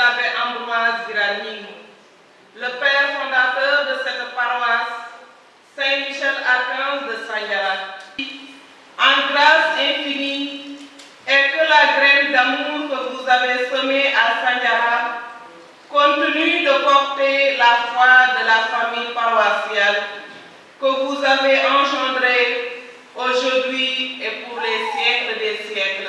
l'abbé Ambroise Girani, le père fondateur de cette paroisse, Saint-Michel-Archange de Sandiara. En grâce infinie, et que la graine d'amour que vous avez semée à Sandiara continue de porter la foi de la famille paroissiale que vous avez engendrée aujourd'hui et pour les siècles des siècles.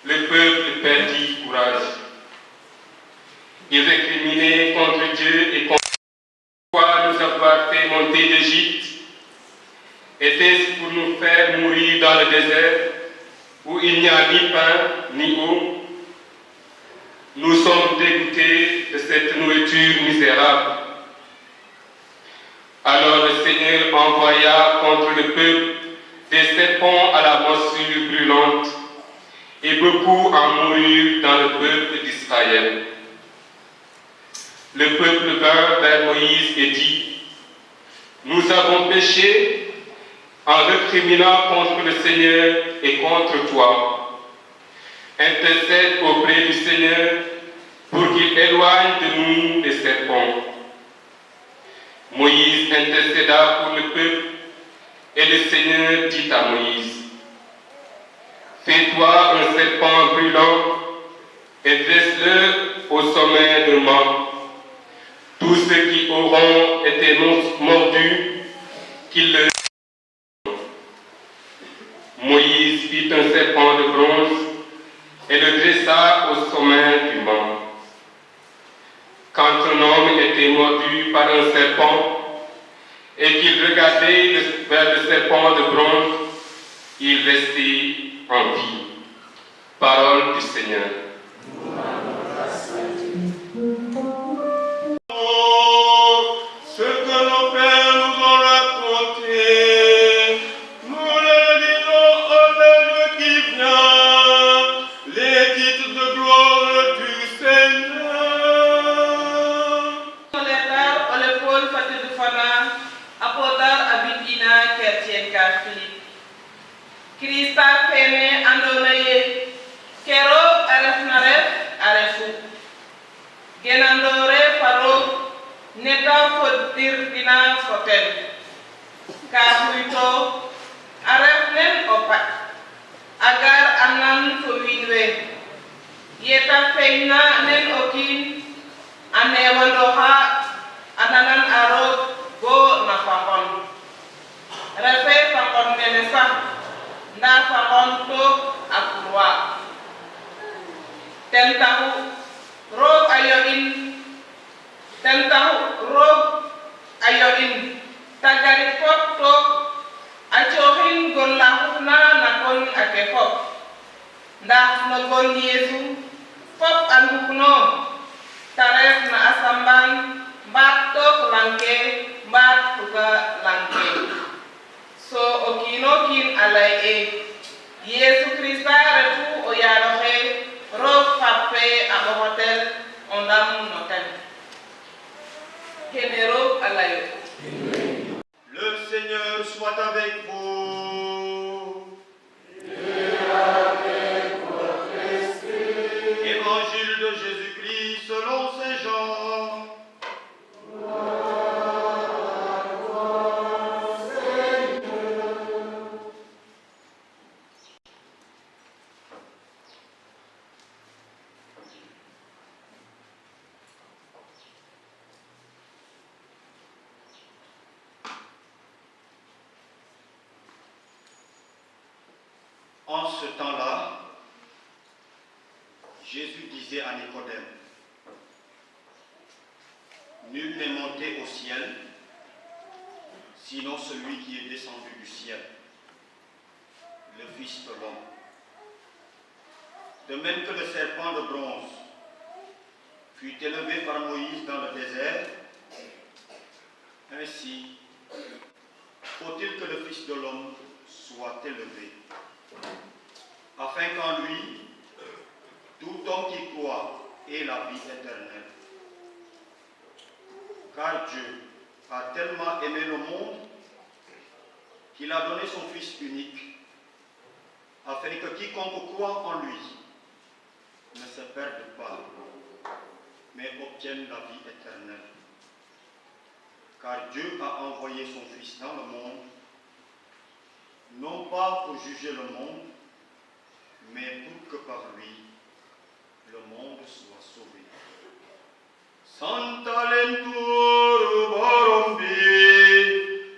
Le peuple perdit courage. Il récriminait contre Dieu et contre pourquoi nous avoir fait monter d'Égypte. Était-ce pour nous faire mourir dans le désert où il n'y a ni pain ni eau? Nous sommes dégoûtés de cette nourriture misérable. Alors le Seigneur envoya contre le peuple des serpents à la morsure brûlante, et beaucoup en moururent dans le peuple d'Israël. Le peuple vint vers Moïse et dit: Nous avons péché en recriminant contre le Seigneur et contre toi. Intercède auprès du Seigneur pour qu'il éloigne de nous les serpents. Moïse intercéda pour le peuple, et le Seigneur dit à Moïse: Fais-toi un serpent brûlant et dresse-le au sommet d'un mât. Tous ceux qui auront été mordus, qu'ils le... Moïse fit un serpent de bronze et le dressa au sommet du mât. Quand un homme était mordu par un serpent et qu'il regardait vers le serpent de bronze, il restait en vie. Parole du Seigneur. Ce que nos pères nous ont raconté, Fana, apodar abidina kertien ka Philippe. Krista fene andonaye, kero aref naref arefu. Genandore faro, neta fodir dina fotel. Kahuito, aref nen opat. Agar anan fowinwe. Yeta feina nen okin, anewandoha, ananan arot go na fakon. Refe fakon menesa, nda fakon to akurwa. Tentahu rog ayoin, tagari pop to achohin gollahuna nakon akefop. Nda nogon Yesu, pop angukno, taref na asamban, bat tok langke, bat tuga langke. So okinokin alay Yesu Krista retu oyalohe, rog pape abohotel, ondam noten. Kenero alayo. Le Seigneur soit avec vous. Évangile de Jésus-Christ selon saint Jean. En ce temps-là, Jésus disait à Nicodème, nul n'est monté au ciel, sinon celui qui est descendu du ciel, le Fils de l'homme. De même que le serpent de bronze fut élevé par Moïse dans le désert, ainsi faut-il que le Fils de l'homme soit élevé, afin qu'en lui, tout homme qui croit ait la vie éternelle. Car Dieu a tellement aimé le monde qu'il a donné son Fils unique, afin que quiconque croit en lui ne se perde pas, mais obtienne la vie éternelle. Car Dieu a envoyé son Fils dans le monde, non pas pour juger le monde, mais pour que par lui, le monde soit sauvé. Santa lentur borombi,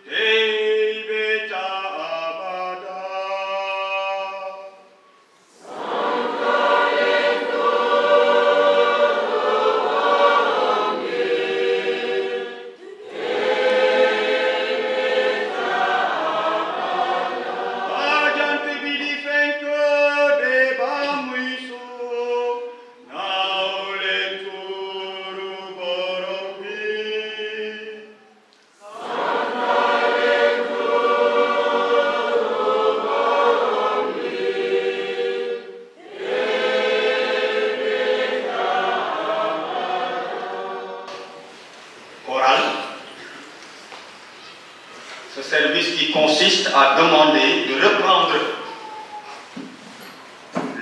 Dei beta abada. Ce service qui consiste à demander de reprendre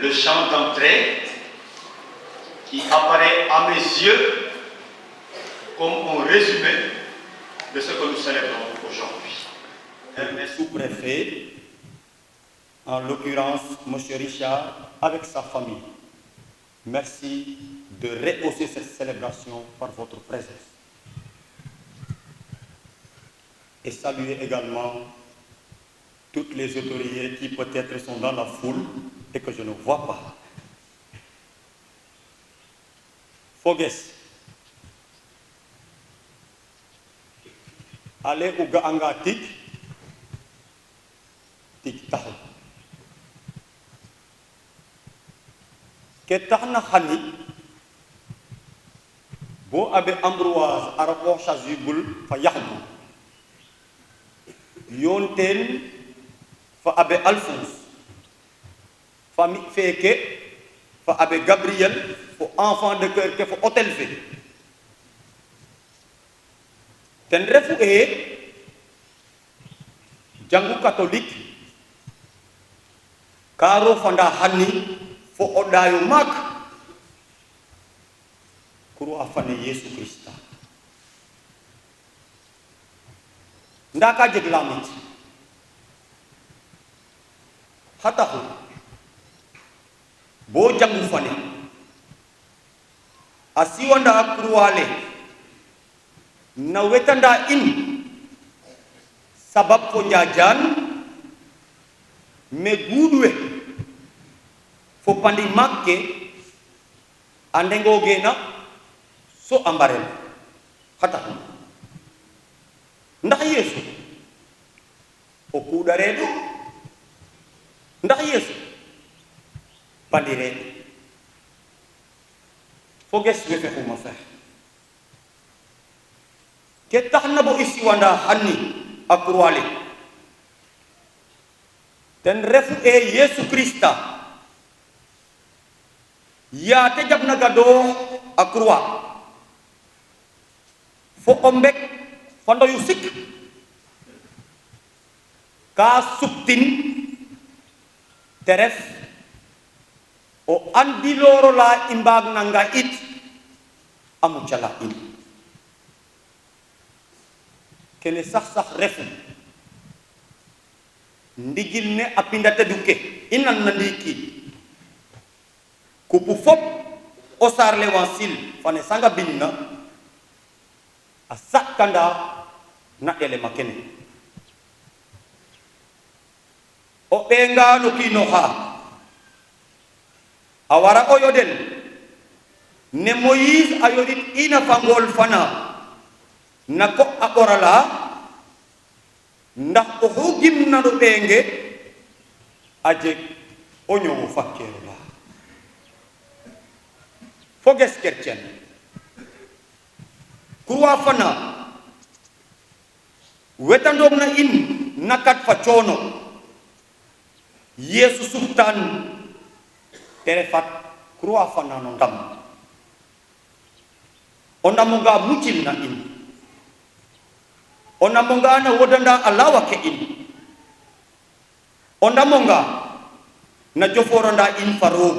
le chant d'entrée qui apparaît à mes yeux comme un résumé de ce que nous célébrons aujourd'hui. Mes sous-préfets, en l'occurrence M. Richard, avec sa famille, merci de rehausser cette célébration par votre présence. Et saluer également toutes les autorités qui peut-être sont dans la foule et que je ne vois pas. Foges, allez au Gaanga Tik taxaw ke tax na xani boo abe Ambroise arapo chasuble fa yaxbu yoon teen fa abe Alphonse famille feke fa abe Gabriel fo enfant de cœur ke fo hôtel fe ten refu e jangu catholique karo fanda hanni fo odayo mak kuro afane Yesu Krista ndaka jeg lamit hatahu bo jangu fane asiwanda kuruale na wetanda in sabab fo njajan me gudwe fo pandi makke andengo gena so ambarel hatahu ndax Yesu o kudaredo ndax Yesu pandiredo fo ges wefe xuma fex ke taxna bo isi wanda hanni akurwale ten refu e Yesu Krista ya te jabna gado akurwa fo ombek fando yu sik ka subtin teref o andi loro la imbag nanga it amu chala in kene sax refu ndigil ne apinda teduke inan na ndiki kupu fop o sarle wansil fane sanga binna a sakkanda na ele makene o ɓenga no kino ha a wara o yodel ne Moïse a yodit ina fangol fana na ko a ɓorala ndax o xu gimna no ɓenge a jeg o ñowo fakkero la fo ges chrétien kurwa fana wetandog na in nakat fa coono Yesu subtan terefat kurwa fana no ndam o ndamonga mucil na in o ndamonga na wodanda alawa ke in o ndamonga na joforonda in fa roog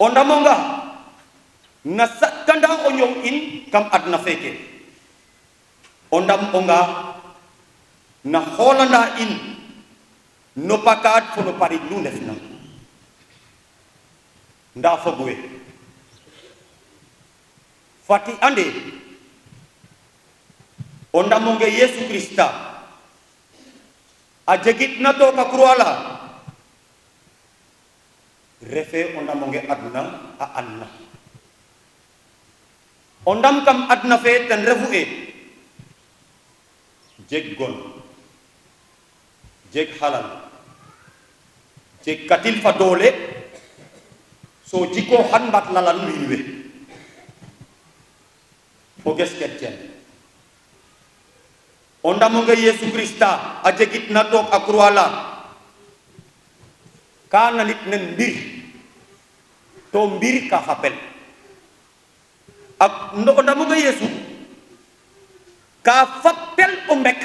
o ndamonga na sakkanda o ñow in kam adna feke o ndam onga na xoolanda in no pakat fo no parig nu ndefna nda fogwe fati ande o ndamonge Yesu Krista a jegit na to ka kurwala refe o ndamonge adna a anna o ndam kam adna fe ten refu e jeg gon jeg halal jeg katil fa doole so jiko han mbat lalan wiin we fo ges chrétien o ndamonge Yesu Krista a jegit na took a kurwala ka nanit nen mbir to mbir ka xapel ak o ndamonge Yesu ka fappel o mbek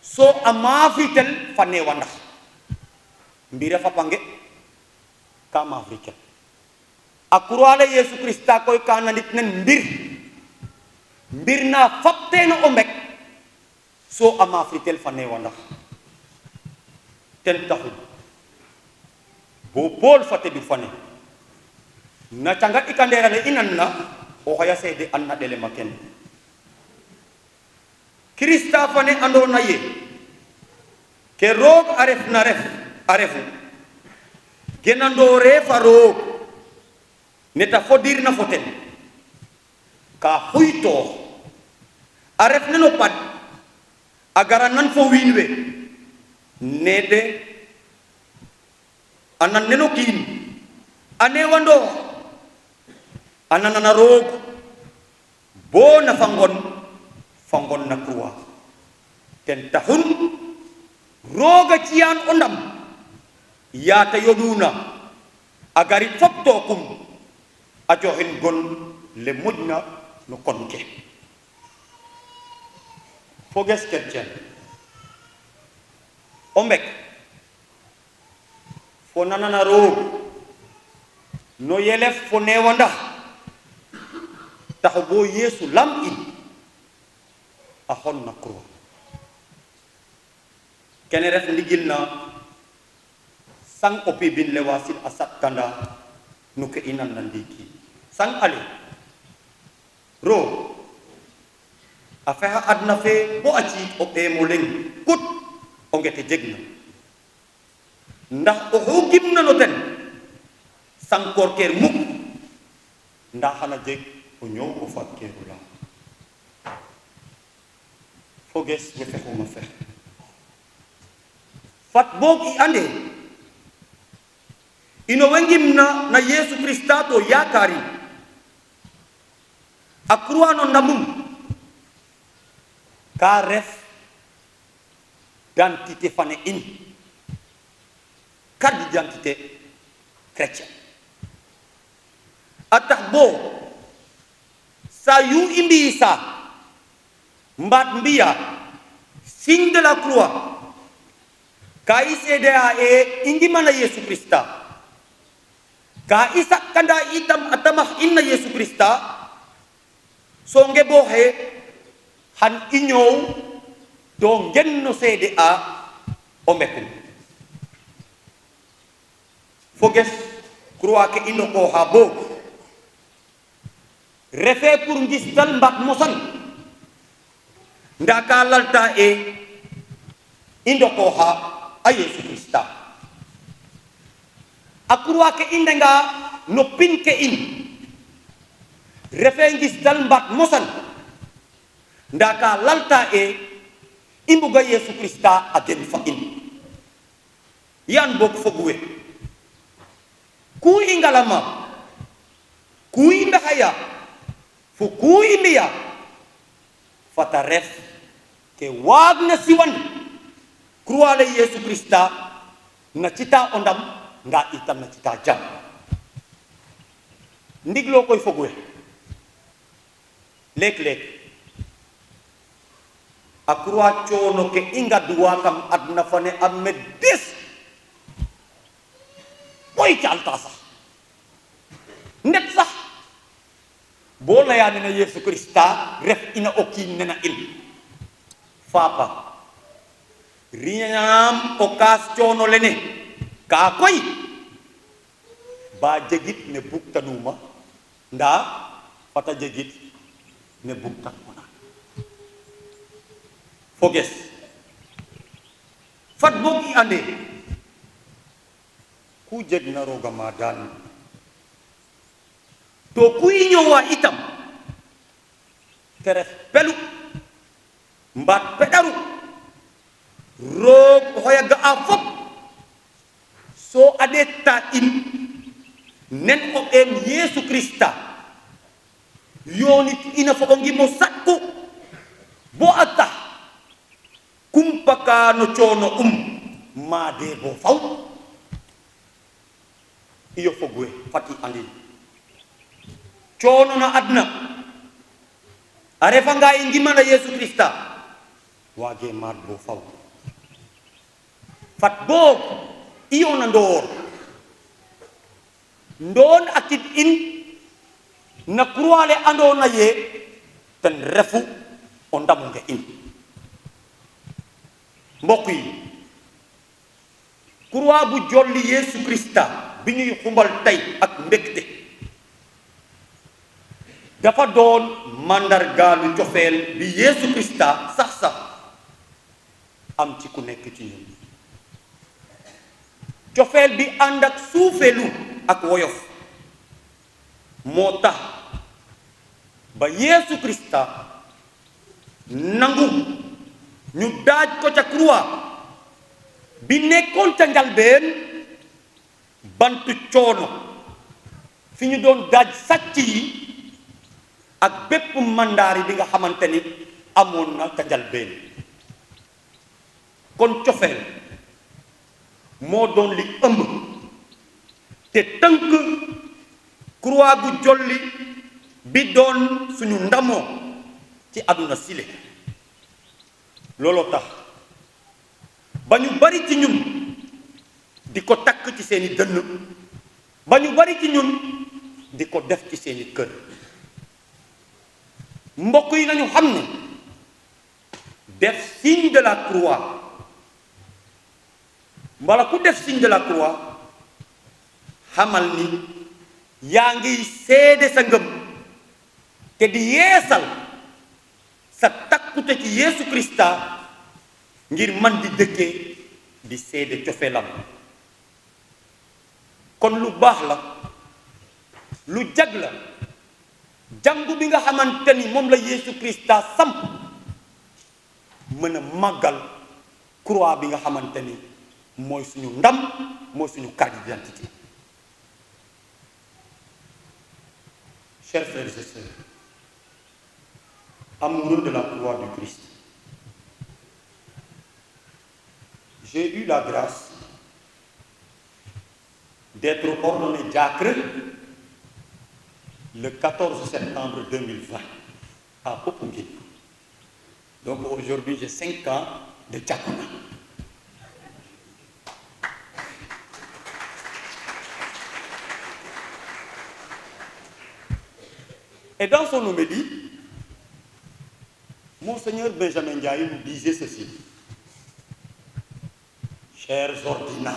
so a maafitel fa newa ndax mbira fapange ka maafrikel a kurwale Yesu Krista koy ka nanit nen mbir na fapteno o mbek so a maafritel fa newa ndax ten taxu bo bool fa tedu fane na canga ikanderale inan na o xaya seede an na ɗele ma ken Krista fane ando na ye ke roog a ref na ref a refu genandore fa roog neta fodir na fo ten ka xuytoox a ref neno pad a gara nan fo wiin we nede a nan neno kiin a newandoox a nanana roog bo na fangon na croix ten taxun roga ciyan o ndam yata yoduna a garit fop tokum a coxin gon le moƴna no konke foges chrétien ombek fo nanana roog no yelef fo newanda tax bo yeesu lam in a xon na croix kene ref ndigil na sang opi bin le wasil a satkanda no ke i nan na ndiiki sang ale roog a fexa adna fe bo a ciit o ɓeemo leng kut o ngete jeg na ndax oxu gimna no ten sankoor keer mukk nda xana jeg o ñoow o fag keeru la foges we fexuma fex fat boog i ande ino we ngimna na Yesu Krista to yaakarin a croix no ndamum ka ref d'identité fane in carte d'identité chrétien a tax bo sa yu i mbiyi sa mbaat mbiya signe de la croix ka i seede'a i ngimana Yesu Krista ka i sakkanda itam a tamax in na Yesu Krista so ngebooxe xan i ñoow to ngen no seede'a o mbekum foges croix ke i ndokoxa bo refe pour ngistal mbaat mosan nda ka lalta i ndokoxa a Yesu Krista a croix ke i ndenga no pin ke in refe ngistal mbaat mosan nda ka lalta i mbuga Yesu Krista a gen fa in yan boog foguwe ku i ngalama ku i mbexeya fo ku i mbiya fata ref ke waag na siwan croix le Yesu Krista na cita o ndam nda itam na cita jam ndiglo koy foguwe leek-leek a croix coono ke i ngadwa kam adna fane a med des boy calta sax ndet sax bo leya nena Yesu Krista ref ina o kiin nena in faapa riñam o kaas coono lene ka koy ba jegit ne bugtanuma nda fata jegit ne bugtanuna foges fat boog i ande ku jeg na rooga ma daan to ku i ñoowa itam te ref pelu mbaat peɗaru roog oxoya ga'a fop so a ɗeeta in nen o ɓeem Yesu Krista yoonit ina fo o ngimo saɗku bo a tax kumpa ka no coono maade bo faw iyo fogwe fat i andin coono na adna a refanga i ngimana Yesu Krista waage maad bo faw fat boog iyo na ndoon akid in na croix le andoona ye ten refu o ndamunge in mbokk yi croix bu jolli Yesu Krista bi ñuy xumbal tey ak mbégte dafa doon màndargaalu cofeel bi Yesu Krista sax am ci ku nekk ci ñun cofeel bi ànd ak suufeelu ak woyof moo tax ba Yesu Krista nangu ñu daaj ko ca croix bi nekkoon ca njalbeen bantu coono fi ñu doon daaj sàcc yi ak bépp mandaari bi nga xamante ni amoon na ca njalbeen kon cofeel moo doon li ëmb te tënk croix gu jolli bi doon suñu ndamoo ci àdduna sile looloo tax ba ñu bari ci ñun di ko takk ci seeni dënn ba ñu bari ci ñun di ko def ci seeni kër mbokk yi nañu xam ne def signe de la croix wala ku def signe de la croix xamal ni yaa ngi seede sa ngëm te di yeesal sa takkute ci Yeesu Krista ngir man di dëkkee di seede cofeelam kon lu baax la lu jag la jàngu bi nga xamante ni moom la Yeesu Krista samp mën a màggal croix bi nga xamante ni mooy suñu ndam mooy suñu carte d'identité. Chers frères et sœurs, amoureux de la croix du Christ, j'ai eu la grâce d'être ordonné diacre le 14 septembre 2020 à Popenguine. Donc aujourd'hui, j'ai 5 ans de diaconat. Et dans son homélie, Monseigneur Benjamin Ndiaye nous disait ceci. Chers ordinats,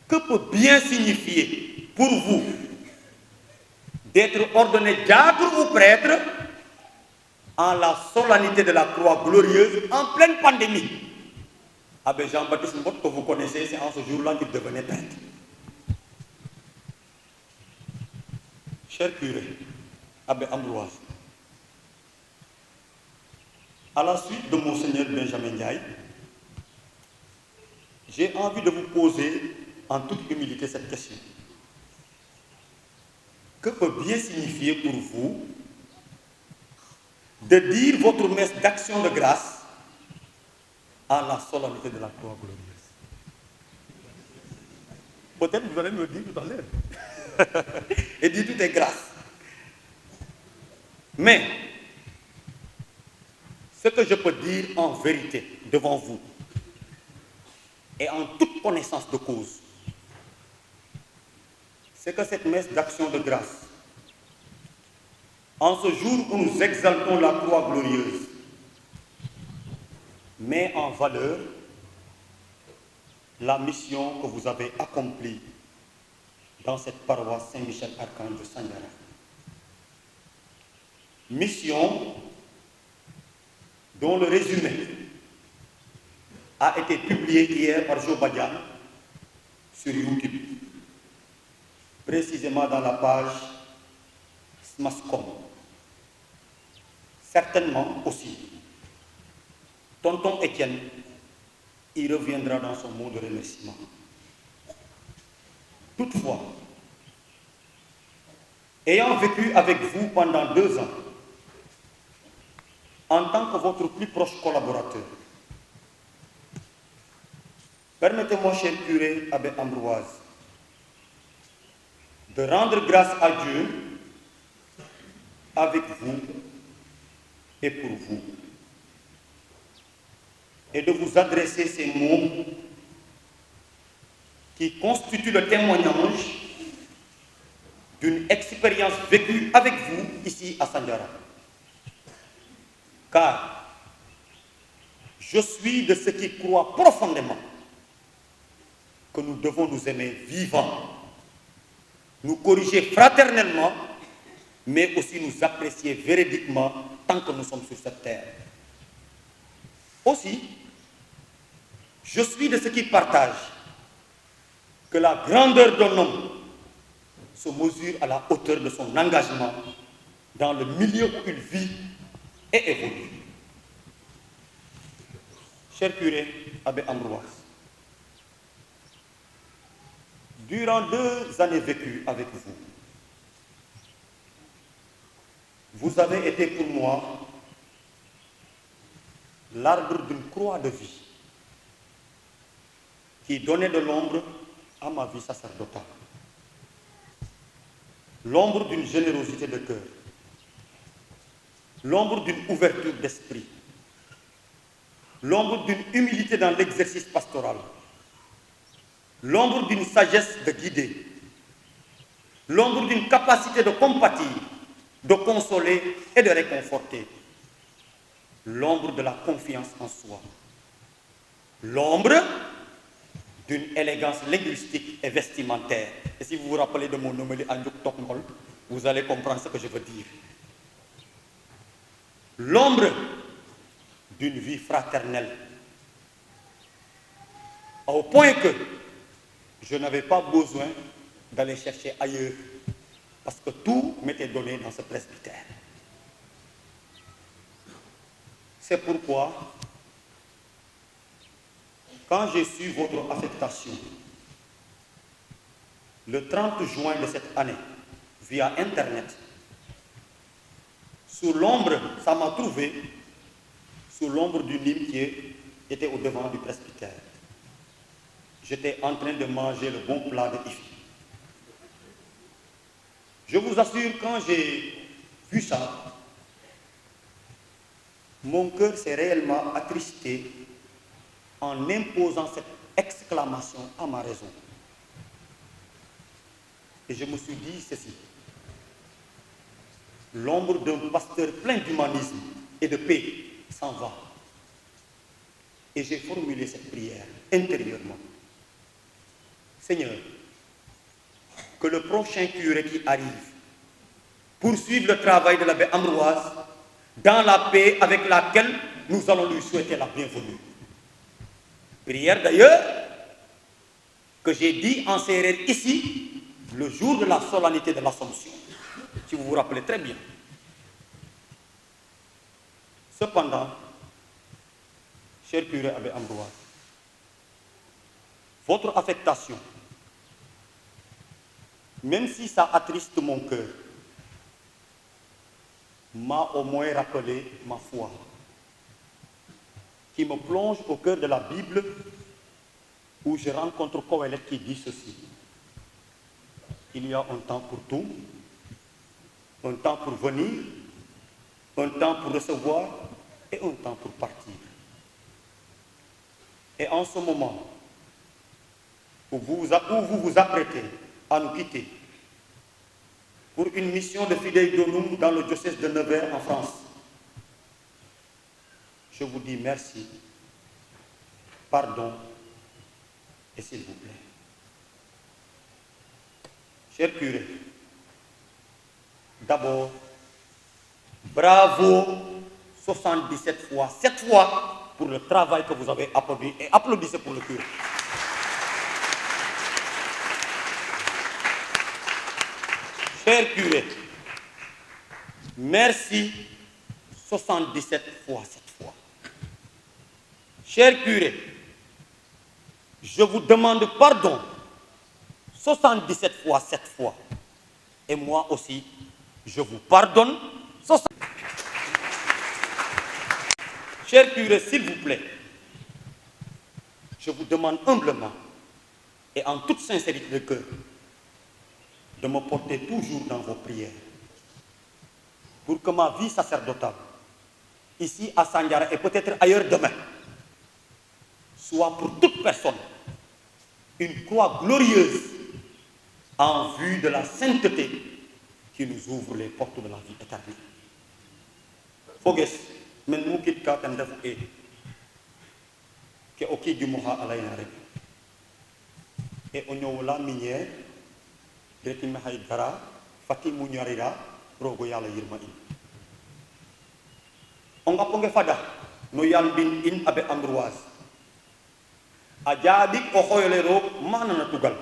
que peut bien signifier pour vous d'être ordonné diacre ou prêtre en la solennité de la croix glorieuse en pleine pandémie? Abbé Jean-Baptiste Mbot, que vous connaissez, c'est en ce jour-là qu'il devenait prêtre. Cher curé, Abbé Ambroise, à la suite de Monseigneur Benjamin Ndiaye, j'ai envie de vous poser en toute humilité cette question. Que peut bien signifier pour vous de dire votre messe d'action de grâce à la solennité de la croix glorieuse? Peut-être vous allez me le dire tout à l'heure. Et dire tout est grâce. Mais ce que je peux dire en vérité devant vous et en toute connaissance de cause, c'est que cette messe d'action de grâce, en ce jour où nous exaltons la croix glorieuse, met en valeur la mission que vous avez accomplie dans cette paroisse Saint-Michel-Archange de Sandiara. Mission dont le résumé a été publié hier par Joe Badian sur YouTube, précisément dans la page Smascom. Certainement aussi, Tonton Étienne y reviendra dans son mot de remerciement. Toutefois, ayant vécu avec vous pendant 2 ans, en tant que votre plus proche collaborateur, permettez-moi, cher curé Abbé Ambroise, de rendre grâce à Dieu avec vous et pour vous, et de vous adresser ces mots qui constituent le témoignage d'une expérience vécue avec vous ici à Sandiara. Car je suis de ceux qui croient profondément que nous devons nous aimer vivants, nous corriger fraternellement, mais aussi nous apprécier véridiquement tant que nous sommes sur cette terre. Aussi, je suis de ceux qui partagent que la grandeur d'un homme se mesure à la hauteur de son engagement dans le milieu où il vit et évolue. Cher curé Abbé Ambroise, durant 2 années vécues avec vous, vous avez été pour moi l'arbre d'une croix de vie qui donnait de l'ombre à ma vie sacerdotale. l'ombre d'une générosité de cœur, l'ombre d'une ouverture d'esprit, l'ombre d'une humilité dans l'exercice pastoral, l'ombre d'une sagesse de guider, l'ombre d'une capacité de compatir, de consoler et de réconforter, l'ombre de la confiance en soi, l'ombre d'une élégance linguistique et vestimentaire. Et si vous vous rappelez de mon homélie à Ndjouk Tokmol, vous allez comprendre ce que je veux dire. L'ombre d'une vie fraternelle, au point que je n'avais pas besoin d'aller chercher ailleurs, parce que tout m'était donné dans ce presbytère. C'est pourquoi, quand j'ai su votre affectation, le 30 juin de cette année, via Internet, sous l'ombre, ça m'a trouvé, sous l'ombre du hymne qui était au devant du presbytère. J'étais en train de manger le bon plat de Ifi. Je vous assure, quand j'ai vu ça, mon cœur s'est réellement attristé en imposant cette exclamation à ma raison. Et je me suis dit ceci: l'ombre d'un pasteur plein d'humanisme et de paix s'en va. Et j'ai formulé cette prière intérieurement. Seigneur, que le prochain curé qui arrive poursuive le travail de l'abbé Ambroise dans la paix avec laquelle nous allons lui souhaiter la bienvenue. Prière d'ailleurs que j'ai dit en sérère ici le jour de la solennité de l'Assomption, si vous vous rappelez très bien. Cependant, cher curé abbé Ambroise, votre affectation, même si ça attriste mon cœur, m'a au moins rappelé ma foi, qui me plonge au cœur de la Bible, où je rencontre Coëlette qui dit ceci: il y a un temps pour tout, un temps pour venir, un temps pour recevoir et un temps pour partir. Et en ce moment où vous vous apprêtez à nous quitter pour une mission de fidèle donum dans le diocèse de Nevers en France, je vous dis merci, pardon et s'il vous plaît. Cher curé, d'abord, bravo 77 fois, 7 fois pour le travail que vous avez applaudi, et applaudissez pour le curé. Cher curé, merci 77 fois, 7 fois. Cher curé, je vous demande pardon 77 fois, 7 fois. Et moi aussi, je vous pardonne 60. Cher curé, s'il vous plaît, je vous demande humblement et en toute sincérité de cœur de me porter toujours dans vos prières pour que ma vie sacerdotale, ici à Sandiara et peut-être ailleurs demain, soit pour toute personne une croix glorieuse en vue de la sainteté qui nous ouvre les portes de la vie éternelle. Foges, men mu kit ka tan defu e ke o ki jumoha alayna rek e o ñow la minière reti me hay dara fati mu ñarira rogo yalla yirma in on ga ponge fada no yal bin in abe Ambroise a jaabi o xoyole ro mana na tugal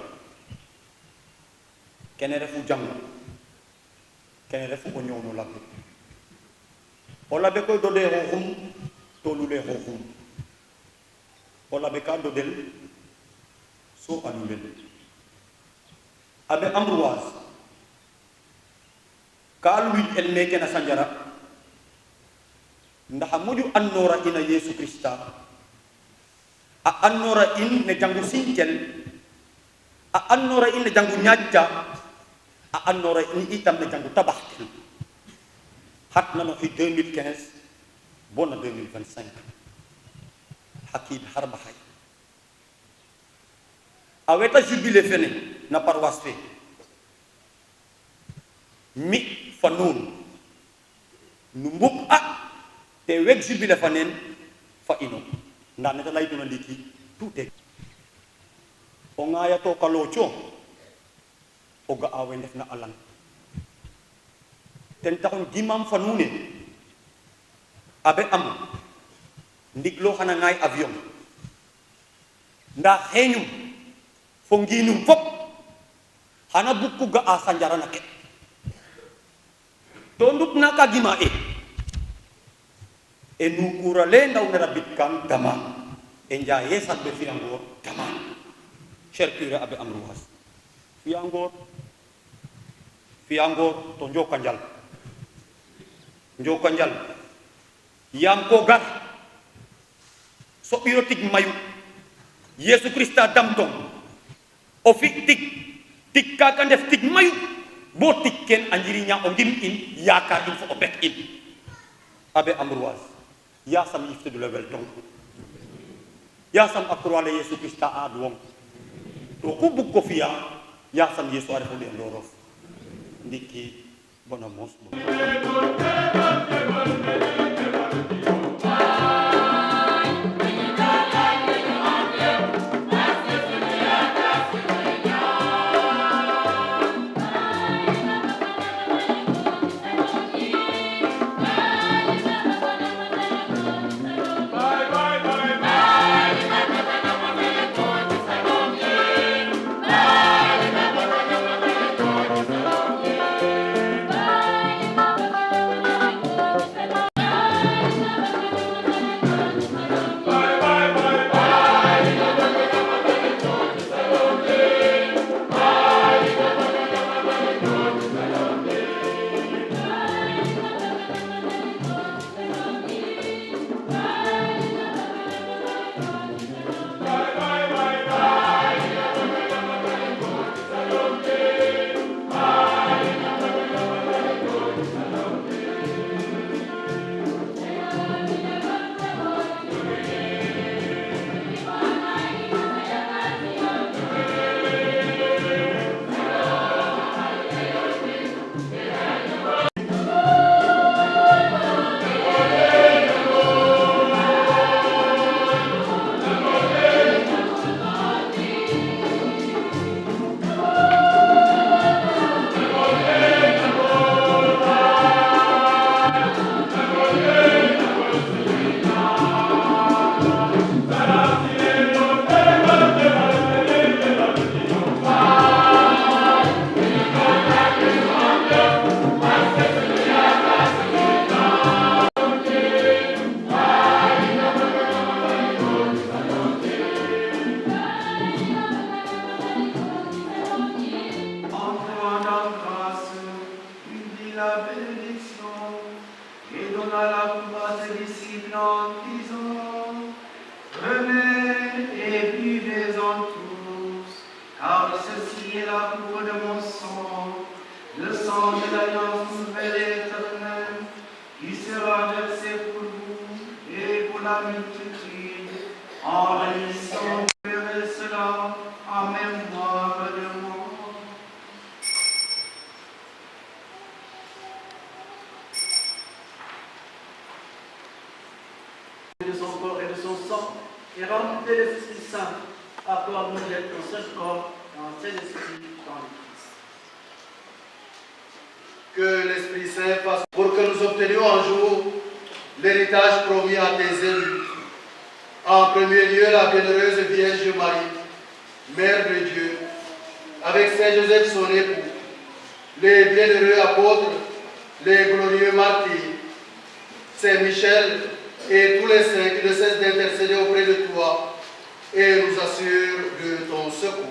kene refu jang kene refu o ñow no labbe o labbe koy dode xoxum to lule xoxum o labbe ka dodel so anulel abe Ambroise ka luit el meke na Sandiara ndax moju annora ina Yesu Krista a annora in ne jangu sintel a annora in ne jangu ñacca a andora ni itam na jangu tabax hat na no 2015 bona 2025 hakid harba hay aweta jubilé fene na paroisse fe mi fa nun numbuk te weg jubilé fanen fa ino nda neta lay tuna liki tuute o ngaya to kalocho o ga awe def na alan ten taxon dimam fa nune abe am ndiglo xana ngay avion nda xeñum fo nginum fop xana bukku ga a sanjarana ke to nduk na ka gima e nu kurale ndaw na rabit kan dama e njaye sat be fiangor dama cher curé abe am ruwas fiangor to njokanjal yam ko gar so birotik mayu Yesu Krista damtong o fi tik kaka def tik mayu bo tik ken anjirinya o ndim in yakar in fo o bet in abe amruwas ya sam yifte du level tong ya sam akrwale Yesu Krista adwong to ku buk ko fiya ya sam Yesu arefo de ndorof ndiki bonamos de son corps et de son sang, et remplis de l'Esprit Saint, accorde-nous d'être un seul corps, un seul esprit dans le Christ. Que l'Esprit Saint fasse pour que nous obtenions un jour l'héritage promis à tes élus. En premier lieu, la bienheureuse Vierge Marie, Mère de Dieu, avec Saint Joseph son époux, les bienheureux apôtres, les glorieux martyrs, Saint Michel et tous les saints qui ne cessent d'intercéder auprès de toi et nous assurent de ton secours.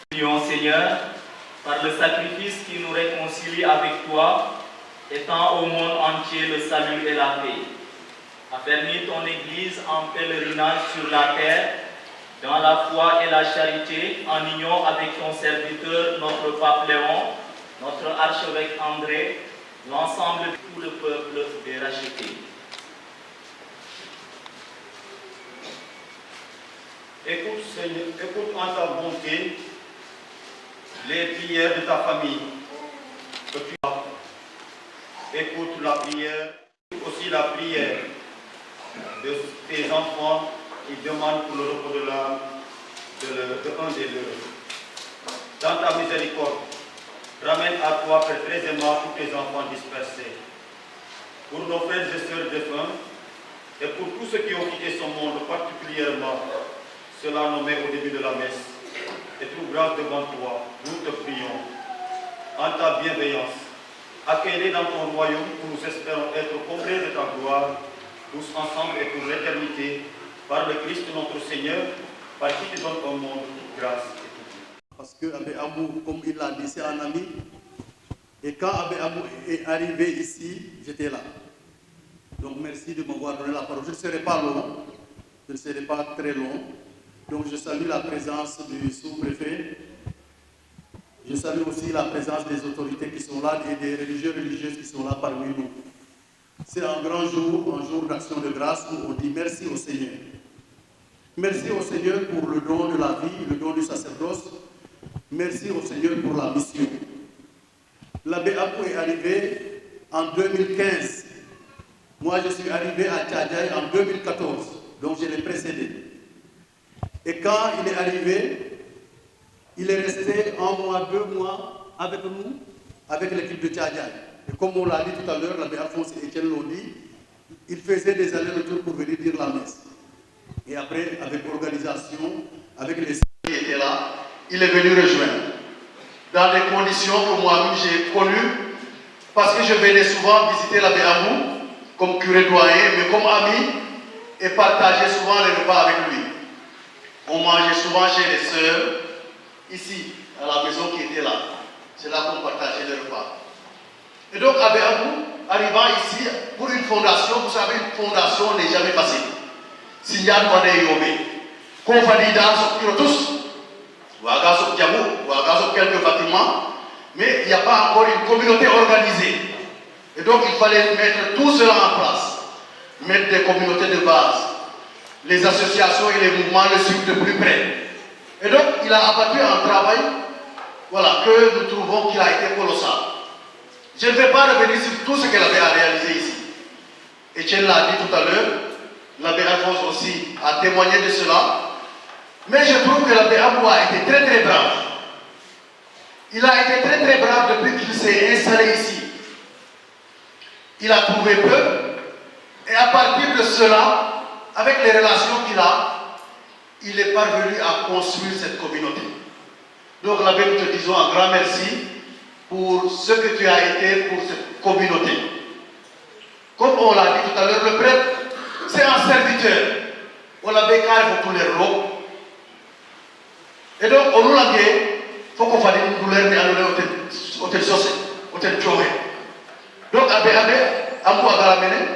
Prions, Seigneur, par le sacrifice qui nous réconcilie avec toi, étends au monde entier le salut et la paix. Affermis ton Église en pèlerinage sur la terre dans la foi et la charité, en union avec ton serviteur, notre pape Léon, notre archevêque André, l'ensemble de tout le peuple est racheté. Écoute, Seigneur, écoute en ta bonté les prières de ta famille que tu as. Écoute la prière, aussi la prière de tes enfants qui demandent pour le repos de l'âme de un des leurs. Dans ta miséricorde, ramène à toi très aisément tous tes enfants dispersés. Pour nos frères et sœurs défunts et pour tous ceux qui ont quitté ce monde, particulièrement cela nommé au début de la messe, et trouve grâce devant toi, nous te prions, en ta bienveillance. Accueille-les dans ton royaume où nous espérons être comblés de ta gloire, tous ensemble et pour l'éternité, par le Christ notre Seigneur, par qui tu donnes au monde toute grâce et toute vie. Parce que Abbé Abou, comme il l'a dit, c'est un ami. Et quand Abbé Abou est arrivé ici, j'étais là. Donc merci de m'avoir donné la parole. Je ne serai pas long, je ne serai pas très long. Donc je salue la présence du sous-préfet. Je salue aussi la présence des autorités qui sont là et des religieuses qui sont là parmi nous. C'est un grand jour, un jour d'action de grâce où on dit merci au Seigneur. Merci au Seigneur pour le don de la vie, le don du sacerdoce. Merci au Seigneur pour la mission. L'abbé Abou est arrivé en 2015. Moi, je suis arrivé à Tchadjaï en 2014, donc je l'ai précédé. Et quand il est arrivé, il est resté 1 mois, 2 mois avec nous, avec l'équipe de Tchadjaï. Et comme on l'a dit tout à l'heure, l'abbé Alphonse et Etienne l'ont dit, il faisait des allers-retours pour venir dire la messe. Et après, avec l'organisation, avec les qui étaient là, il est venu rejoindre. Dans des conditions que moi-même j'ai connues, parce que je venais souvent visiter l'abbé Abou, comme curé doyen, mais comme ami, et partageais souvent les repas avec lui. On mangeait souvent chez les sœurs, ici, à la maison qui était là. C'est là qu'on partageait les repas. Et donc, Abbé Abou, arrivant ici, pour une fondation, vous savez, une fondation n'est jamais facile. Signal qu'on est yobé. Qu'on va dire dans ce tous, ou à quelques bâtiments, mais il n'y a pas encore une communauté organisée. Et donc, il fallait mettre tout cela en place. Mettre des communautés de base. Les associations et les mouvements le suivent de plus près. Et donc, il a abattu un travail, voilà, que nous trouvons qu'il a été colossal. Je ne vais pas revenir sur tout ce qu'elle avait à réaliser ici. Etienne l'a dit tout à l'heure, l'abbé Alphonse aussi a témoigné de cela. Mais je trouve que l'abbé Abou a été très très brave. Il a été très très brave depuis qu'il s'est installé ici. Il a trouvé peu, et à partir de cela, avec les relations qu'il a, il est parvenu à construire cette communauté. Donc l'abbé, nous te disons un grand merci pour ce que tu as été pour cette communauté. Comme on l'a dit tout à l'heure, le prêtre, c'est un serviteur. On l'a bécaré pour tous les rôles. Et donc, on nous l'a dit, il faut qu'on fasse une douleur mais à hôtel saucé, hôtel choré. Donc, Abbé Abou a garamene,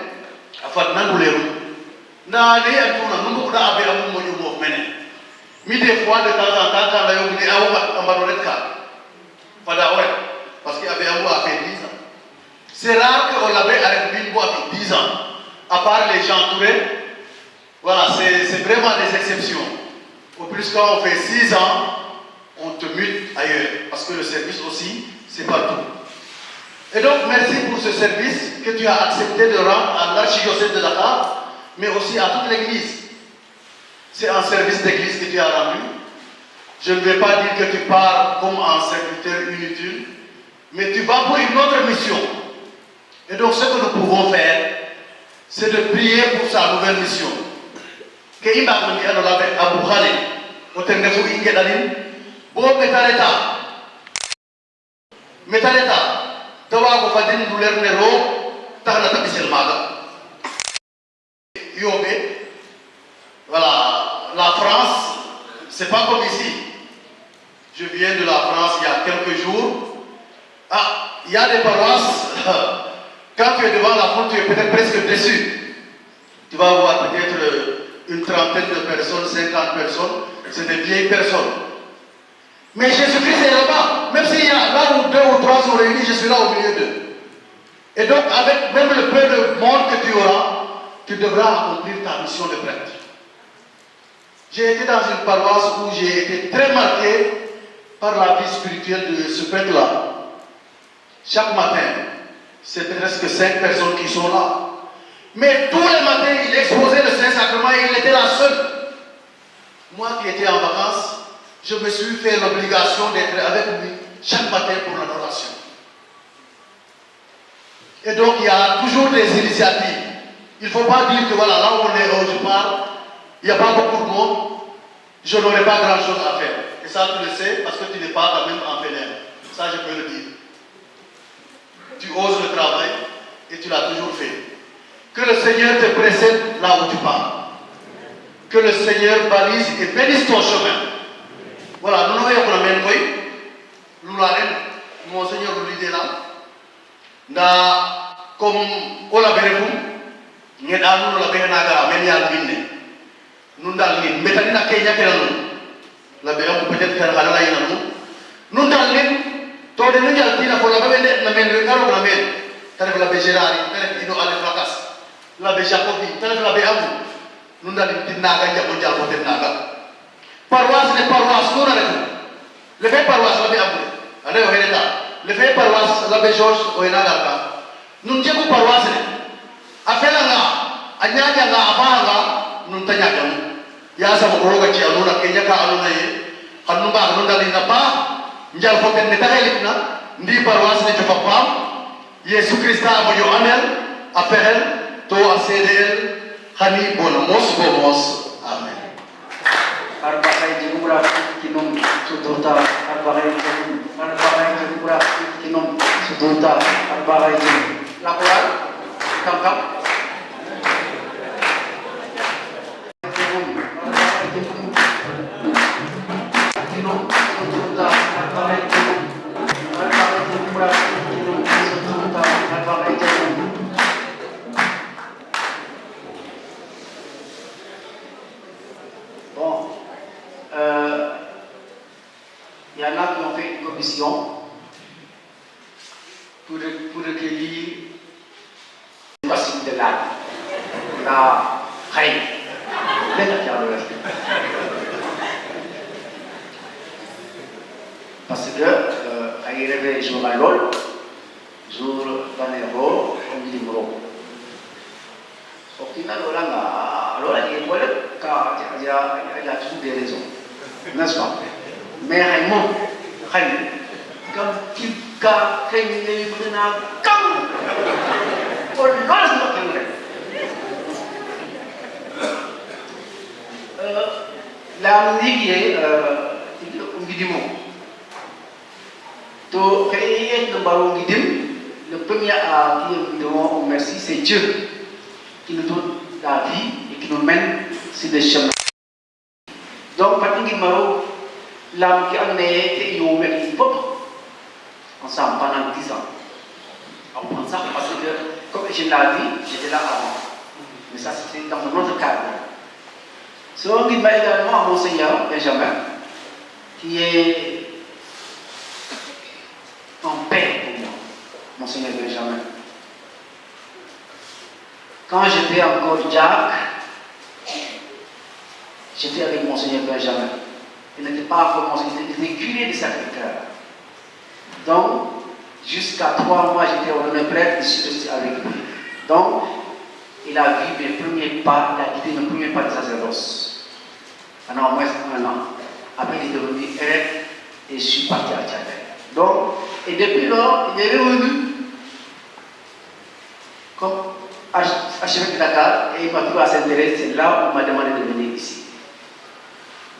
a fait une douleur. Na ne a tout nous beaucoup Abbé Abou mo ñu mene. Mi des fois de temps en temps quand la yogi ni awu ambarolet ka. Fada ore parce que Abbé Abou a fait 10 ans. C'est rare que on l'avait arrêté pour avec 10 ans. À part les gens tourés, voilà, c'est vraiment des exceptions. Au plus quand on fait 6 ans, on te mute ailleurs. Parce que le service aussi, c'est partout. Et donc, merci pour ce service que tu as accepté de rendre à l'archidiocèse de Dakar, mais aussi à toute l'église. C'est un service d'église que tu as rendu. Je ne vais pas dire que tu pars comme un serviteur inutile, mais tu vas pour une autre mission. Et donc, ce que nous pouvons faire, c'est de prier pour sa nouvelle mission. Que Imam Ndiano l'avait Abou Khale, au Tendefu Ingedalin, bon Metaleta, Tawago Fadin Douler Nero, Tarnata Bissel Maga. Yobé, voilà, la France, c'est pas comme ici. Je viens de la France il y a quelques jours. Ah, il y a des paroisses. Quand tu es devant la foule, tu es peut-être presque déçu. Tu vas voir peut-être une trentaine de personnes, 50 personnes. c'est des vieilles personnes. Mais Jésus-Christ est là-bas. Même s'il y a là où 2 ou 3 sont réunis, je suis là au milieu d'eux. Et donc, avec même le peu de monde que tu auras, tu devras accomplir ta mission de prêtre. J'ai été dans une paroisse où j'ai été très marqué par la vie spirituelle de ce prêtre-là. Chaque matin, c'est presque 5 personnes qui sont là. Mais tous les matins, il exposait le Saint-Sacrement et il était la seule. Moi qui étais en vacances, je me suis fait l'obligation d'être avec lui chaque matin pour l'adoration. Et donc, il y a toujours des initiatives. Il ne faut pas dire que voilà, là où on est, où je parle, il n'y a pas beaucoup de monde, je n'aurai pas grand-chose à faire. Et ça, tu le sais, parce que tu n'es pas quand même en pénère. Ça, je peux le dire. Tu oses le travail et tu l'as toujours fait. Que le Seigneur te précède là où tu pars. Que le Seigneur balise et bénisse ton chemin. Voilà, nous n'avons pas même quoi. Nous l'avons, mon Seigneur nous l'idée là. Comme on l'a vu, nous avons la bénédiction, mais il y a le vin. Nous avons le vin. Mais il y a Kenya qui est là. La bénédiction peut-être qu'elle va là. Nous avons le vin. Toi, nous avons le vin. Pour la bénédiction, nous avons le vin. Nous avons le vin. Nous avons le vin. Nous avons le vin. La Béjacobi, tel que la Béamou, nous avons dit Naga, il y a un diable de Naga. Paroisse, les paroisses, nous avons le fait paroisse, la Béamou, allez au Héréta, le fait paroisse, la Béjorge, au Hénaga. Nous avons paroisse, à faire là, à Nyaga, à Fanga, nous avons Yasa Mokoroga, qui a nous la Kenya, à nous, Hanumba, nous avons pas, nous avons fait une métahelipna, ni paroisse, ni Papa, Jésus Christ a voulu Anel, à faire. To a CDL, Hani Bonamos Bomos. Amen. Arbakai Jibura Kinom Sudota, Arbakai Jibura Kinom Sudota, Arbakai Laporan, Kamkam. Kinom Sudota, Arbakai Jibura Kinom Sudota, Arbakai Jibura. Bon, il y en a qui ont fait une commission pour recueillir une bassine de l'âme, la reine, parce que à y rêver jour à l'ol, jour banero, on dit moro. Au final, alors il y a toujours des raisons, n'est-ce pas? Mais Raymond, comme tu as fait une comme on lance notre la musique est le premier à qui nous devons merci, c'est Dieu qui nous donne la vie et qui nous mène sur le chemin. Donc, Patingin Maro, l'âme qui en est ensemble pendant 10 ans. On prend ça parce que, comme je l'ai dit, j'étais là avant. Mais ça, c'était dans un autre cadre. Ce qu'on dit également à Monseigneur Benjamin, qui est un père pour moi, Monseigneur Benjamin. Quand j'étais encore Jacques, j'étais avec Monseigneur Benjamin. Il n'était pas encore Monseigneur, il était curé de Sacré-Cœur. Donc, jusqu'à 3 mois, j'étais ordonné prêtre, je suis resté avec lui. Donc, il a vu mes premiers pas, il a guidé mes premiers pas de sacerdoce. Pendant au moins 1 an. Après, il est devenu évêque et je suis parti à Tchadé. Donc, et depuis lors, il est revenu comme archevêque de Dakar et il m'a trouvé à Saint-Thérèse, c'est là où on m'a demandé de venir ici.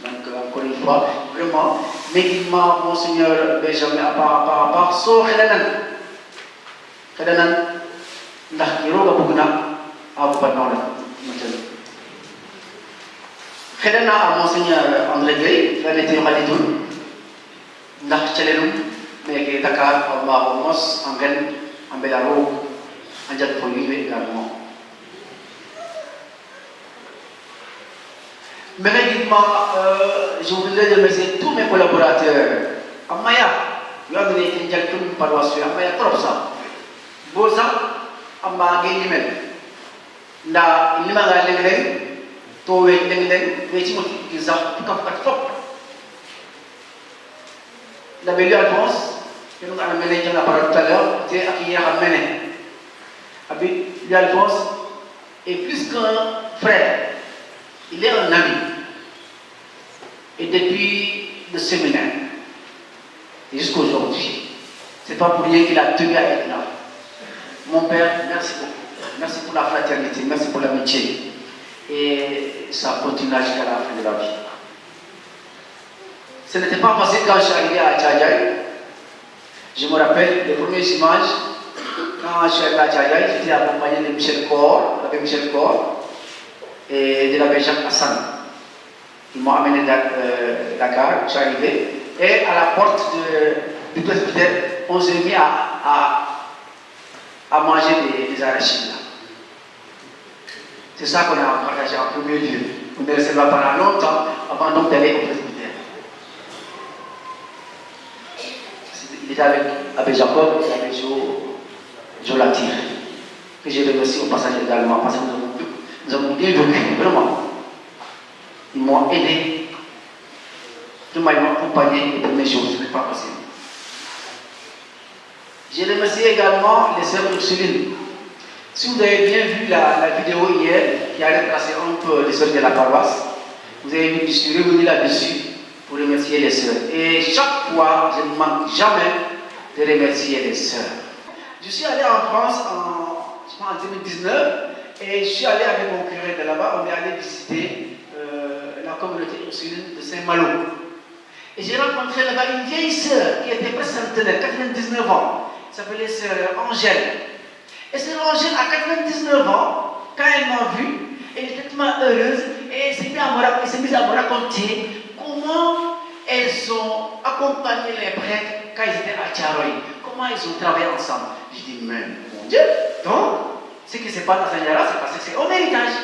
Donc, encore une fois, vraiment, médicament, Monseigneur Benjamin, à part, so Kedanan, ndax ki roga bugna a bu non la maintenant. Xedana à Monseigneur André Gueye, fa était Khalidoul, ndax Tchelelum, mais que Dakar, à Mos, en Gren, en Belaro, en Djadpouli également. Mais régulièrement, je voudrais remercier tous mes collaborateurs. Amaya, il y a des gens paroisse, Amaya trop ça. Bosa, Amma Gayimel. Na, il m'a gagné, Towe Dengden, Vechimo Giza, Kafkat Fop. La belle Alphonse, que nous avons amené dans la parole tout à l'heure, c'est Akiya Hamene. Abi, Alphonse est plus qu'un frère. Il est un ami. Et depuis le séminaire, jusqu'à aujourd'hui, c'est pas pour rien qu'il a tenu à être là. Mon père, merci beaucoup. Merci pour la fraternité, merci pour l'amitié. Et ça continuera jusqu'à la fin de la vie. Ce n'était pas facile quand je suis arrivé à Tchadjaï. Je me rappelle les premières images. Quand je suis arrivé à Tchadjaï, j'étais accompagné de Michel Cor, l'abbé Michel Cor, et de l'abbé Jacques Hassan. Ils m'ont amené Dakar, je suis arrivé. Et à la porte du presbytère, on s'est mis à manger des arachides. C'est ça qu'on a partagé en premier lieu. On est resté là pendant longtemps avant donc d'aller au presbytère. Il était avec Abbé Jacob et avec Jolatir, que je remercie au passage également parce que nous avons bien vécu, vraiment. Ils m'ont aidé, ils m'ont accompagné les premiers jours, ce n'est pas possible. Je remercie également les sœurs Ursuline. Si vous avez bien vu la vidéo hier, qui a retracé un peu les sœurs de la paroisse, vous avez vu, je suis revenu là-dessus pour remercier les sœurs. Et chaque fois, je ne manque jamais de remercier les sœurs. Je suis allé en France en 2019 et je suis allé avec mon curé de là-bas, on est allé visiter la communauté ursuline de Saint-Malo. Et j'ai rencontré là-bas une vieille sœur qui était presque centenaire, 99 ans. Elle s'appelait sœur Angèle. Et sœur Angèle, à 99 ans, quand elle m'a vu, elle était tellement heureuse et elle s'est mise à me raconter comment elles ont accompagné les prêtres quand ils étaient à Tcharoy. Comment ils ont travaillé ensemble. Je dis, mais mon Dieu, donc, ce qui se passe à Saint-Yara, c'est parce que c'est un héritage.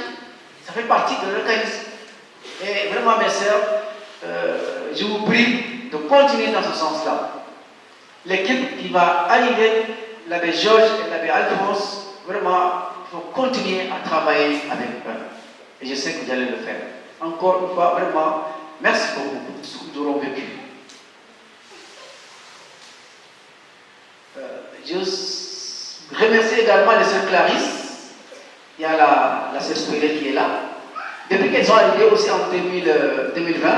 Ça fait partie de l'organisme. Et vraiment, mes sœurs, je vous prie de continuer dans ce sens-là. L'équipe qui va arriver, l'abbé Georges et l'abbé Alphonse, vraiment, il faut continuer à travailler avec eux. Et je sais que vous allez le faire. Encore une fois, vraiment, merci beaucoup pour tout ce que nous aurons vécu. Je remercie également les sœurs Clarisse. Il y a la sœur Spirée qui est là. Depuis qu'elles sont arrivées aussi en 2020,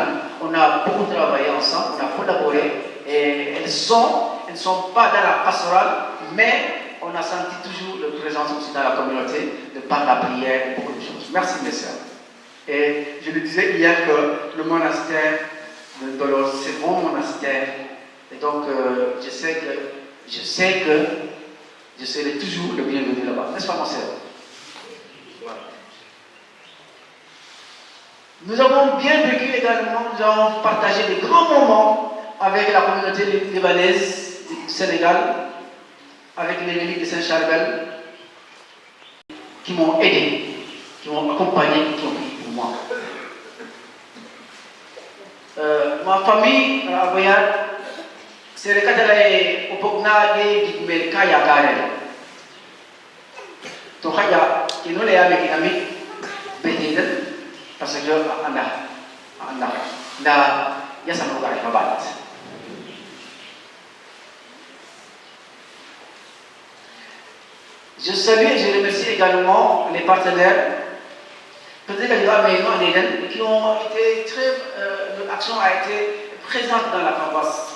on a beaucoup travaillé ensemble, on a collaboré. Et elles ne sont pas dans la pastorale, mais on a senti toujours leur présence aussi dans la communauté, de par la prière et beaucoup de choses. Merci mes sœurs. Et je le disais hier que le monastère de Dolos, c'est mon monastère. Et donc, je sais que je serai toujours le bienvenu là-bas. N'est-ce pas, mon sœur? Voilà. Nous avons bien vécu également, nous avons partagé des grands moments avec la communauté libanaise du Sénégal, avec les reliques de Saint-Charbel, qui m'ont aidé, qui m'ont accompagné, qui ont prié pour moi. Ma famille, à Boyard, c'est le cas de la Opogna de Gigmel Kaya Karel. Donc, il y a des amis qui parce que il y a ça nous garde pas. Je salue et je remercie également les partenaires, peut-être qui ont été leur action a été présente dans la paroisse.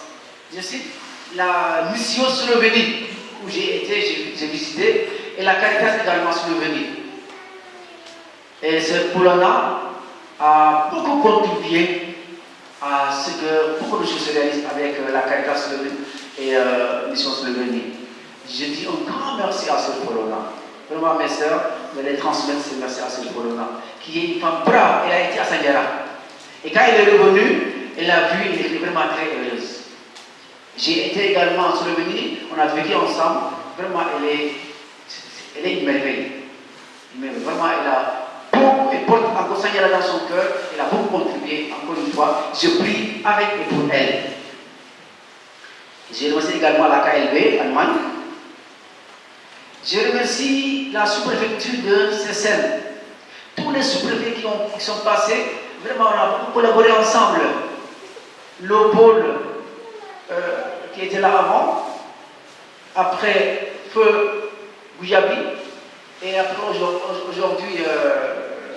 Je cite la mission Slovénie, où j'ai été, j'ai visité, et la Caritas également Slovénie. Et ce Polona a beaucoup contribué à ce que beaucoup de choses se réalisent avec la Caritas Slovénie et la mission Slovénie. Je dis un grand merci à ce Polona. Vraiment, mes sœurs, je les transmettre ces merci à ce Polona, qui est une femme brave. Elle a été à Saint-Yara. Et quand elle est revenue, elle a vu, elle était vraiment très heureuse. J'ai été également en Slovénie, on a vécu ensemble. Vraiment, elle est une merveille. Vraiment, elle porte encore Saint-Yara dans son cœur, elle a beaucoup fois, je prie avec et pour elle. Je remercie également la KLB, Allemagne. Je remercie la sous-préfecture de Seyssel. Tous les sous-préfets qui sont passés, vraiment, on a beaucoup collaboré ensemble. Le pôle qui était là avant, après Feu Gouyabi, et après aujourd'hui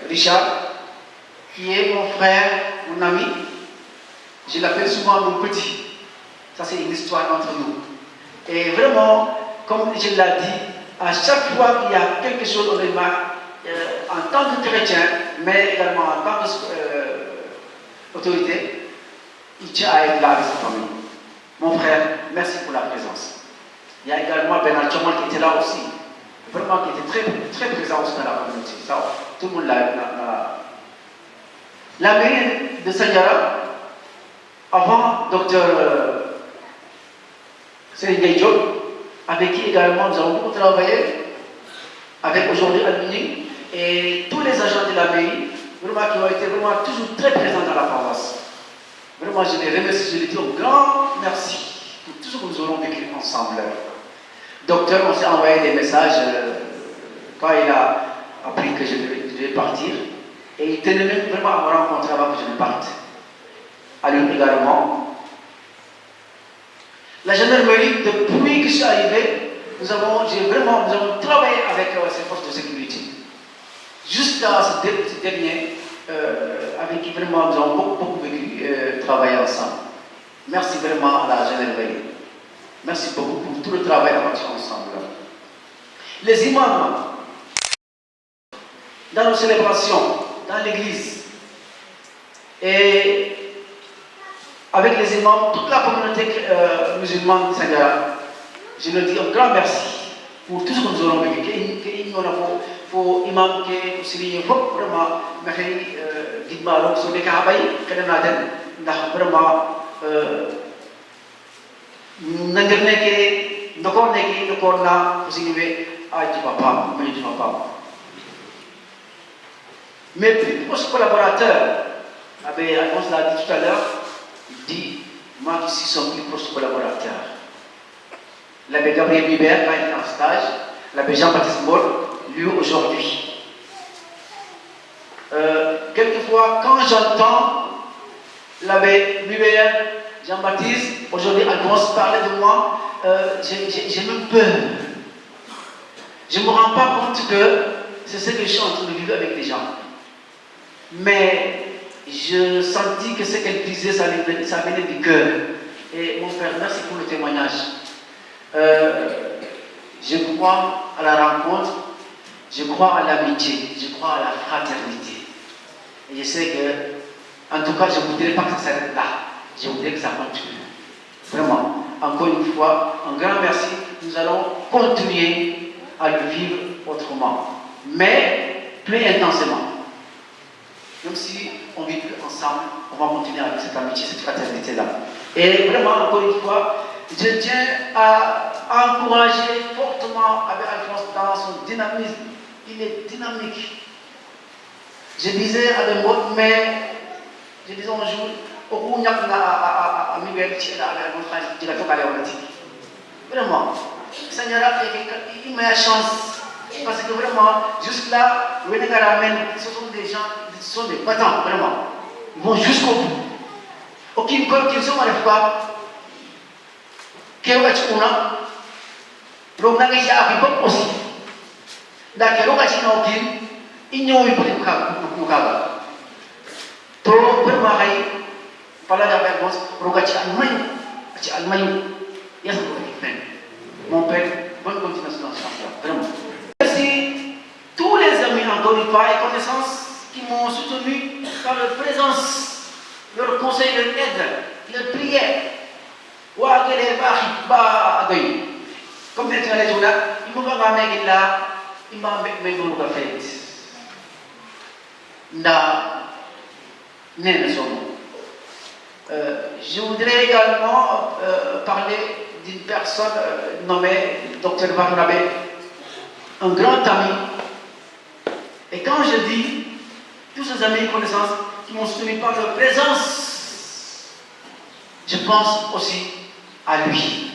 Richard, qui est mon frère, mon ami. Je l'appelle souvent mon petit. Ça, c'est une histoire entre nous. Et vraiment, comme je l'ai dit, à chaque fois qu'il y a quelque chose, on est en tant que chrétien, mais également en tant qu'autorité, il tient à être là avec sa famille. Mon frère, merci pour la présence. Il y a également Bernard Chomal qui était là aussi. Vraiment, qui était très, très présent aussi dans la communauté. Ça, tout le monde l'a. La mairie de Sandiara, avant Dr. Serigne Diop, avec qui également nous avons beaucoup travaillé, avec aujourd'hui Almini, et tous les agents de la mairie, vraiment qui ont été vraiment toujours très présents dans la paroisse. Vraiment, je les remercie, je les dis un grand merci pour tout ce que nous aurons vécu ensemble. Docteur, on s'est envoyé des messages quand il a appris que je devais partir, et il tenait même vraiment à me rencontrer avant que je ne parte. À lui également. La gendarmerie, depuis que je suis arrivé, nous avons travaillé avec ces forces de sécurité. Jusqu'à ce dernier, avec qui vraiment nous avons beaucoup vécu, travaillé ensemble. Merci vraiment à la gendarmerie. Merci beaucoup pour tout le travail abattu ensemble. Les imams, dans nos célébrations, dans l'église, et avec les imams, toute la communauté musulmane de Sandiara, je leur dis un grand merci pour tout ce que nous aurons vécu. Pour imam qui souligne vraiment, je vraiment mes plus proches collaborateurs, on l'a dit tout à l'heure, il dit, moi qui suis son plus proche collaborateur. L'abbé Gabriel Bibert, quand il était en stage, l'abbé Jean-Baptiste Moll, lui aujourd'hui. Quelquefois, quand j'entends l'abbé Bibert, Jean-Baptiste, aujourd'hui Alphonse parler de moi, j'ai même peur. Je ne me rends pas compte que c'est ce que je suis en train de vivre avec les gens. Mais je sentis que ce qu'elle disait, ça venait du cœur. Et mon frère, merci pour le témoignage. Je crois à la rencontre, je crois à l'amitié, je crois à la fraternité. Et je sais que, en tout cas, je ne voudrais pas que ça s'arrête là. Je voudrais que ça continue. Vraiment, encore une fois, un grand merci. Nous allons continuer à le vivre autrement, mais plus intensément. Même si on ne vit plus ensemble, on va continuer avec cette amitié, cette fraternité-là. Et vraiment, encore une fois, je tiens à encourager fortement Abbé Alphonse dans son dynamisme. Il est dynamique. Je disais à des mots, mais je disais un jour, au bout à Miguel, vraiment, Seigneur, il m'a la chance. Parce que vraiment, juste là, ce sont des gens, ce sont des battants, vraiment. Ils vont jusqu'au bout. Aucune peur qu'ils sont à la fois. Qu'est-ce qu'on a? L'on a déjà appris beaucoup aussi. D'accord, on a dit non, il n'y a eu pas de cas. Trop, vraiment, parler avec moi, on a dit Allemagne. Il y a mon père, bonne continuation dans ce sens-là, vraiment. Merci tous les amis, encore une fois, et connaissances qui m'ont soutenu dans leur présence, leur conseil, leur aide, leur prière. Comme dit là, il m'a amené là, il m'a amené dans le fait. Je voudrais également parler d'une personne nommée Dr Barnabé, un grand ami. Et quand je dis tous ces amis et connaissances qui m'ont soutenu par leur présence je pense aussi à lui.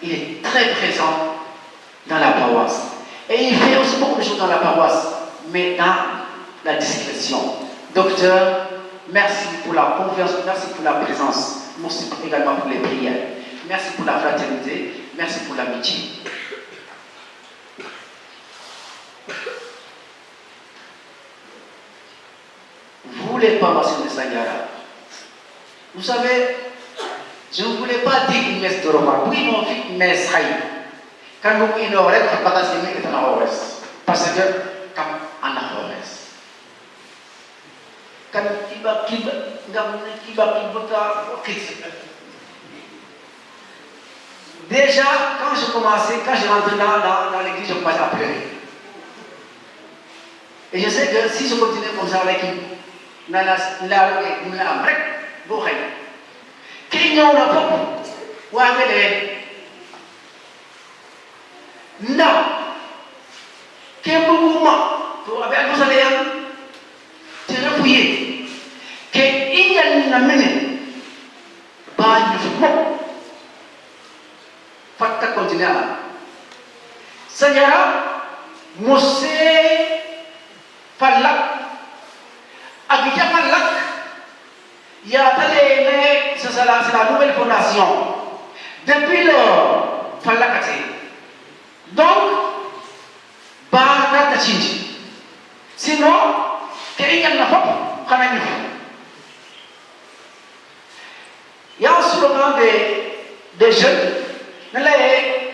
Il est très présent dans la paroisse. Et il fait aussi beaucoup de choses dans la paroisse, mais dans la discrétion. Docteur, merci pour la confiance, merci pour la présence, merci également pour les prières. Merci pour la fraternité, merci pour l'amitié. Vous, les paroissiens de Sandiara, vous savez, je ne voulais pas dire une messe de Roma. Oui, mon fils, une messe haï. Quand vous ignorez, vous ne pas dire en Horès. Parce que, comme en Horès. Quand déjà, quand je commençais, quand je rentrais dans l'église, je commençais à pleurer. Et je sais que si je continuais comme ça avec une qui ñëw na fopp waa nga leen ndax kenn bëgguma to abe alfasale yan te refuye ke iñal na mene baa ñu fi mokk fatta continuer ala Sandiara mosee fallak ak jamalak c'est la nouvelle fondation. Depuis le Falakate. Donc, Barata Tachinji. Sinon, qu'il y a une fois, il y a un slogan des jeunes,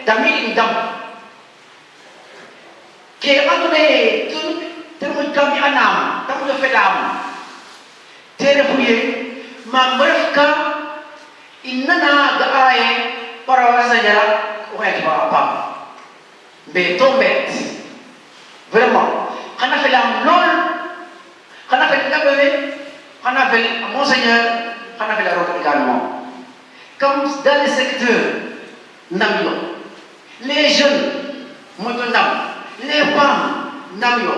d'amis une dame, qui est donné tout le monde comme un âme, tout le monde fait l'âme. Terre Mambrefka inana gaaye para Sandiara ouais pas pas mais tombet vraiment on a fait la non on a fait la bébé on a fait monseigneur on a fait la route également comme dans le secteur Namio les jeunes Motonam les femmes Namio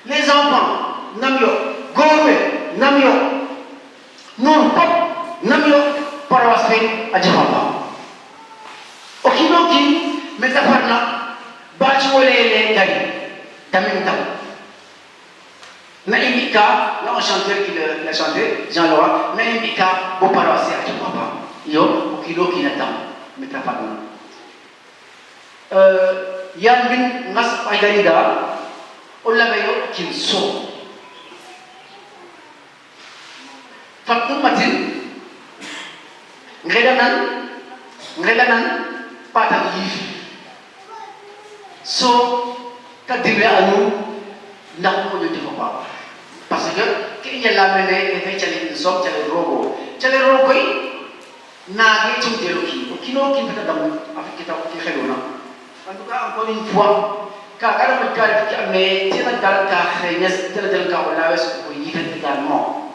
les enfants Namio Gourmet Namio non pas namio paroisse à Djamapa. Okinoki, metafarna, bachuele gari, taminta. Naimika, là un chanteur qui l'a chanté, Jean-Laurent, Naimika, beau paroisse à Djamapa. Yo, okinoki natam, metafarna. Yann bin Nas Aigarida, on l'avait eu qui sort. Fakku matin ngredanan patang yif so kadire anu ndax ko ñu defa parce que ki ñu la mené e fe ciale ni so ciale rogo yi na ngi ci delo ki o kino ki fata dam afiki ta ko fi xelona en tout cas encore une fois ka ara ma kala ki amé ci na dal ka xeynes del ka wala wess ko yifet également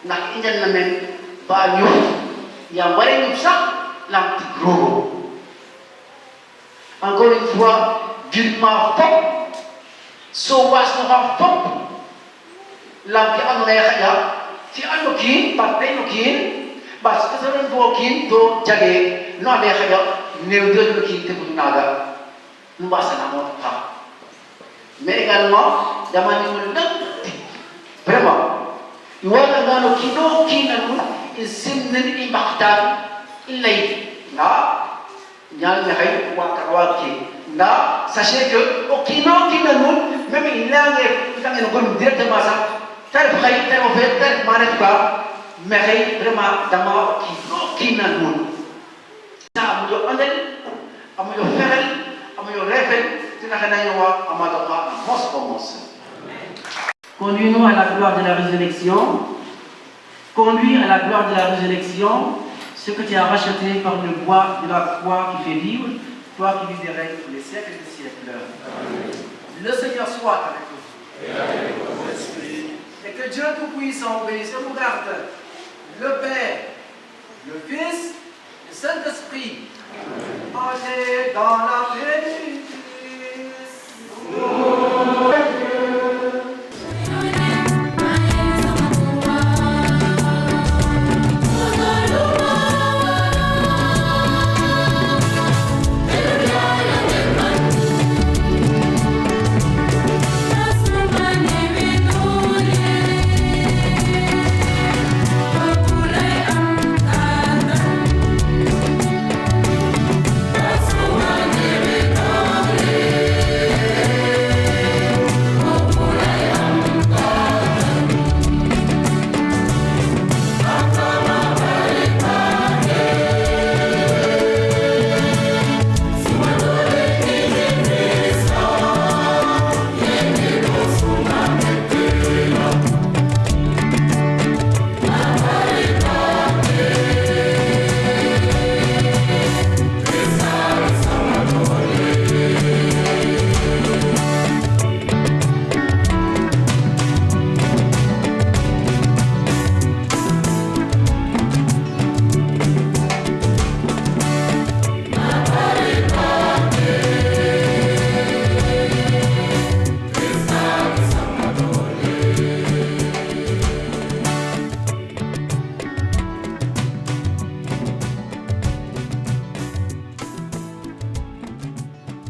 nak injal na men ba ñu ya bare ñu sax lam ti gros encore une fois gilma fop so was no ha fop lam ki am na xaya ci anu ki par tay no ki bas ko sa bo ki do jage no ne xaya new de ki te bu naga nu ba sa na mo ta mais également dama ni mo lepp vraiment wala ngano kino kinanu isimnen imaktan ilay na nyal ne hay wa karwaki na sachez que o kino kinanu même il a ngé ngom directement ça tar fay tar fait tar manet ba mais hay vraiment dama kino kinanu sa mu yo andel amu yo feral amu yo refel dina xana yo wa amata ba mos Conduis-nous à la gloire de la résurrection. Conduis à la gloire de la résurrection ce que tu as racheté par le bois de la croix qui fait vivre, toi qui vis des règnes pour les siècles des siècles. Amen. Le Seigneur soit avec vous. Et avec votre esprit. Et que Dieu Tout-Puissant bénisse et vous garde, le Père, le Fils, le Saint-Esprit. Allez dans la paix du Christ.